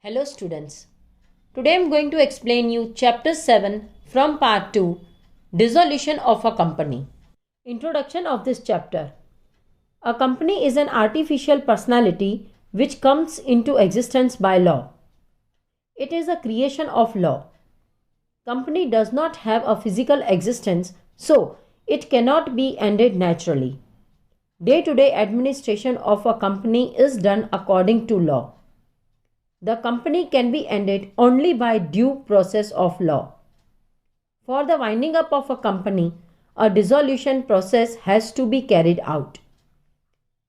Hello students. Today I am going to explain you chapter 7 from part 2, Dissolution of a Company. Introduction of this chapter. A company is an artificial personality which comes into existence by law. It is a creation of law. Company does not have a physical existence, so it cannot be ended naturally. Day-to-day administration of a company is done according to law. The company can be ended only by due process of law. For the winding up of a company, a dissolution process has to be carried out.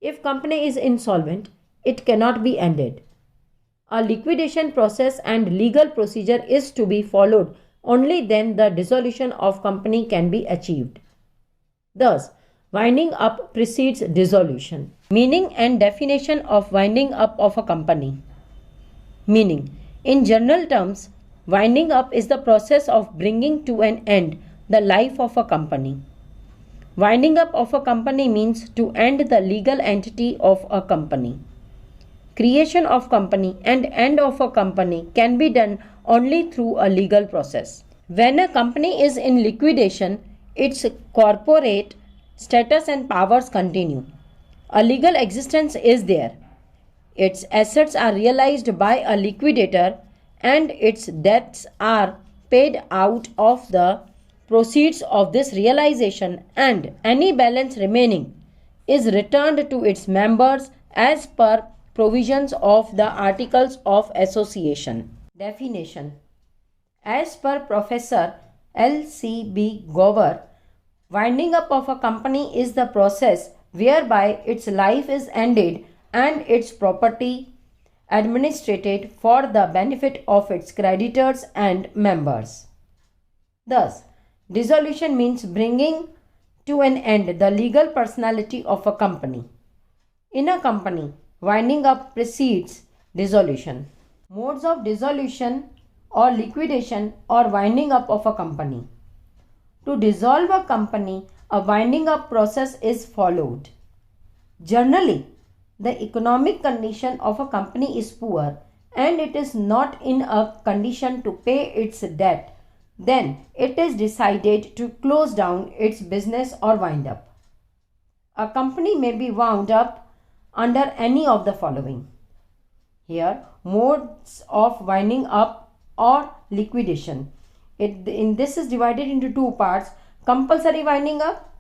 If company is insolvent, it cannot be ended. A liquidation process and legal procedure is to be followed. Only then the dissolution of company can be achieved. Thus, winding up precedes dissolution. Meaning and definition of winding up of a company. Meaning, in general terms, winding up is the process of bringing to an end the life of a company. Winding up of a company means to end the legal entity of a company. Creation of company and end of a company can be done only through a legal process. When a company is in liquidation, its corporate status and powers continue. A legal existence is there. Its assets are realized by a liquidator and its debts are paid out of the proceeds of this realization, and any balance remaining is returned to its members as per provisions of the Articles of Association. Definition. As per Professor L.C.B. Gower, winding up of a company is the process whereby its life is ended and its property administered for the benefit of its creditors and members. Thus, dissolution means bringing to an end the legal personality of a company. In a company, winding up precedes dissolution. Modes of dissolution or liquidation or winding up of a company. To dissolve a company, a winding up process is followed. Generally, the economic condition of a company is poor and it is not in a condition to pay its debt, then it is decided to close down its business or wind up. A company may be wound up under any of the following. Here, modes of winding up or liquidation. This is divided into two parts: compulsory winding up,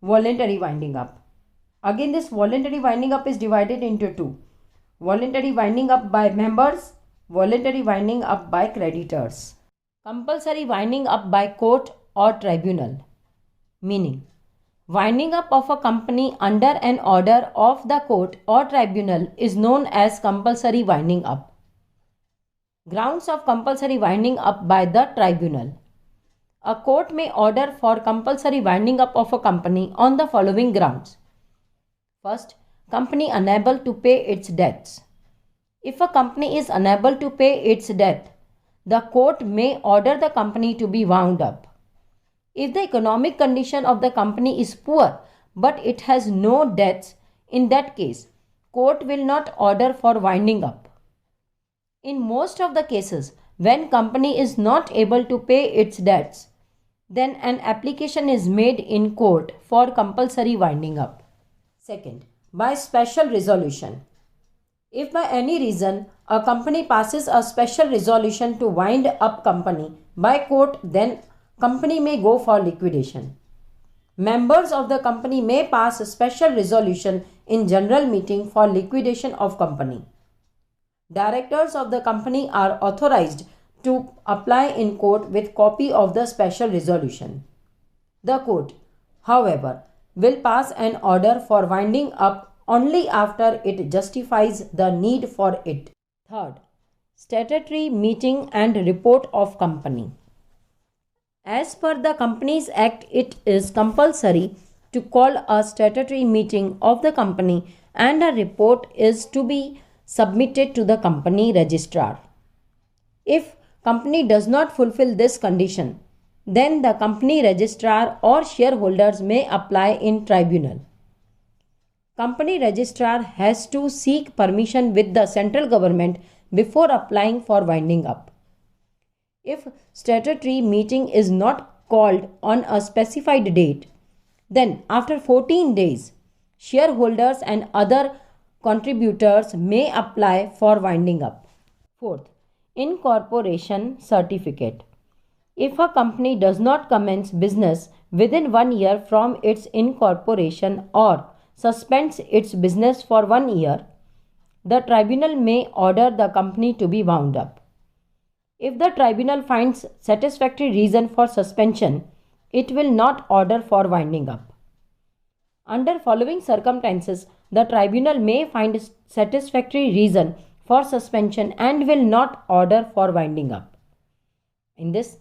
voluntary winding up. Again, this voluntary winding up is divided into two: voluntary winding up by members, voluntary winding up by creditors. Compulsory winding up by court or tribunal. Meaning, winding up of a company under an order of the court or tribunal is known as compulsory winding up. Grounds of compulsory winding up by the tribunal. A court may order for compulsory winding up of a company on the following grounds. First, company unable to pay its debts. If a company is unable to pay its debt, the court may order the company to be wound up. If the economic condition of the company is poor but it has no debts, in that case, court will not order for winding up. In most of the cases, when company is not able to pay its debts, then an application is made in court for compulsory winding up. Second, by special resolution. If by any reason a company passes a special resolution to wind up company by court, then company may go for liquidation. Members of the company may pass a special resolution in general meeting for liquidation of company. Directors of the company are authorized to apply in court with copy of the special resolution. The court, however, will pass an order for winding up only after it justifies the need for it. Third, statutory meeting and report of company. As per the Companies Act, it is compulsory to call a statutory meeting of the company and a report is to be submitted to the company registrar. If company does not fulfill this condition, then the company registrar or shareholders may apply in tribunal. Company registrar has to seek permission with the central government before applying for winding up. If statutory meeting is not called on a specified date, then after 14 days, shareholders and other contributors may apply for winding up. Fourth, incorporation certificate. If a company does not commence business within 1 year from its incorporation or suspends its business for 1 year, the tribunal may order the company to be wound up. If the tribunal finds satisfactory reason for suspension, it will not order for winding up. Under following circumstances, the tribunal may find satisfactory reason for suspension and will not order for winding up. In this,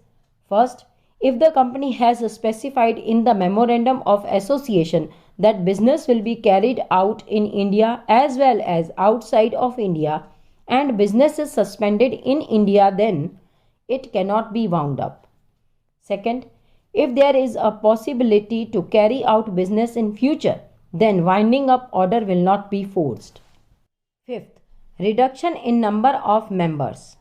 first, if the company has specified in the memorandum of association that business will be carried out in India as well as outside of India and business is suspended in India, then it cannot be wound up. Second, if there is a possibility to carry out business in future, then winding up order will not be forced. Fifth, reduction in number of members.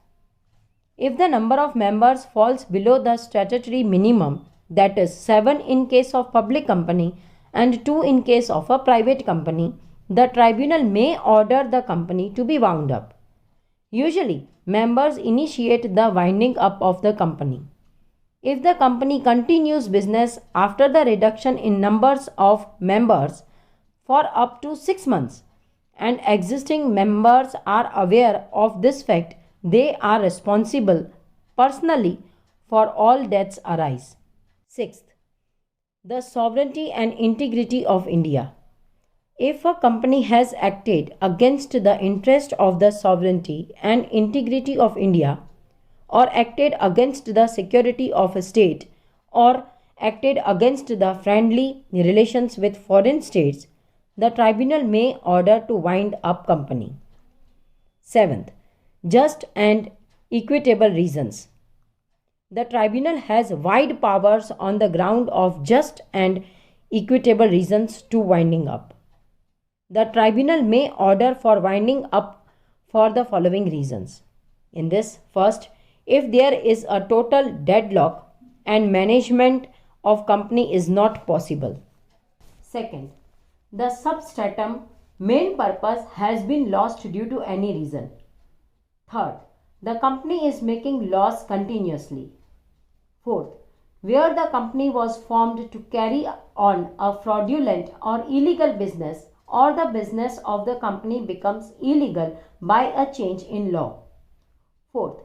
If the number of members falls below the statutory minimum, that is 7 in case of public company and 2 in case of a private company, the tribunal may order the company to be wound up. Usually, members initiate the winding up of the company. If the company continues business after the reduction in numbers of members for up to 6 months and existing members are aware of this fact, they are responsible personally for all debts arise. Sixth, the sovereignty and integrity of India. If a company has acted against the interest of the sovereignty and integrity of India, or acted against the security of a state, or acted against the friendly relations with foreign states, the tribunal may order to wind up company. Seventh, just and equitable reasons. The tribunal has wide powers on the ground of just and equitable reasons to winding up. The tribunal may order for winding up for the following reasons. In this, first, if there is a total deadlock and management of company is not possible. Second, the substratum main purpose has been lost due to any reason. Third, the company is making loss continuously. Fourth, where the company was formed to carry on a fraudulent or illegal business, or the business of the company becomes illegal by a change in law. Fourth,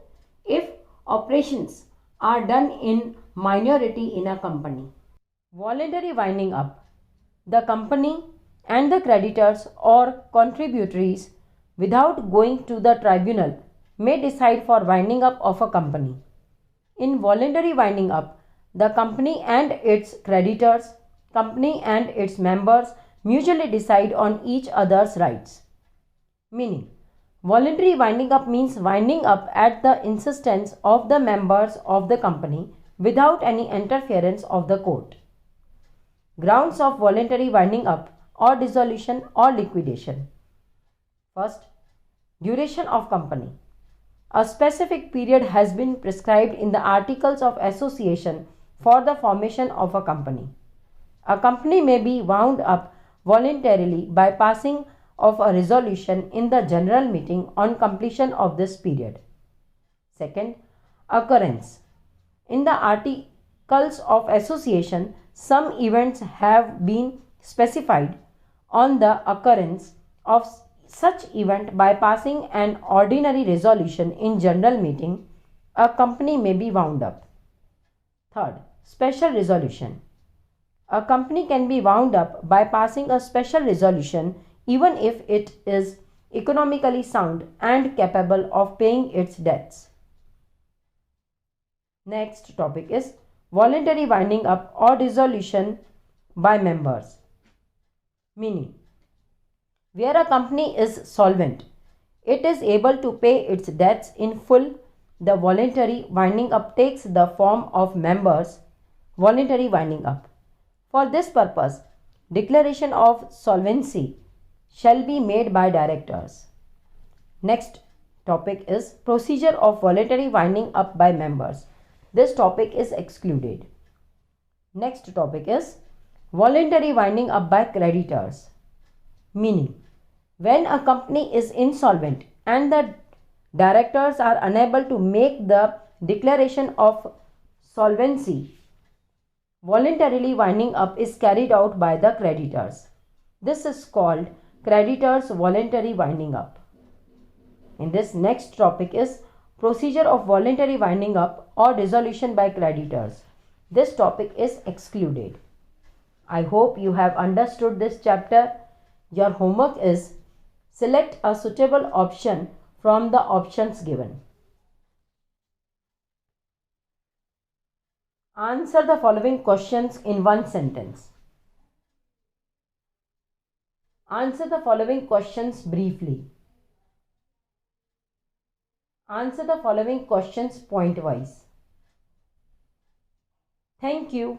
if operations are done in minority in a company. Voluntary winding up. The company and the creditors or contributories, without going to the tribunal, may decide for winding up of a company. In voluntary winding up, the company and its creditors, company and its members mutually decide on each other's rights. Meaning, voluntary winding up means winding up at the insistence of the members of the company without any interference of the court. Grounds of voluntary winding up or dissolution or liquidation. First, duration of company. A specific period has been prescribed in the Articles of Association for the formation of a company. A company may be wound up voluntarily by passing of a resolution in the general meeting on completion of this period. Second, occurrence. In the Articles of Association, some events have been specified. On the occurrence of such event by passing an ordinary resolution in general meeting, a company may be wound up. Third, special resolution. A company can be wound up by passing a special resolution even if it is economically sound and capable of paying its debts. Next topic is voluntary winding up or dissolution by members. Meaning, where a company is solvent, it is able to pay its debts in full, the voluntary winding up takes the form of members' voluntary winding up. For this purpose, declaration of solvency shall be made by directors. Next topic is procedure of voluntary winding up by members. This topic is excluded. Next topic is voluntary winding up by creditors. Meaning, when a company is insolvent and the directors are unable to make the declaration of solvency, voluntarily winding up is carried out by the creditors. This is called creditors voluntary winding up. In this next topic is procedure of voluntary winding up or dissolution by creditors. This topic is excluded. I hope you have understood this chapter. Your homework is select a suitable option from the options given. Answer the following questions in one sentence. Answer the following questions briefly. Answer the following questions point-wise. Thank you.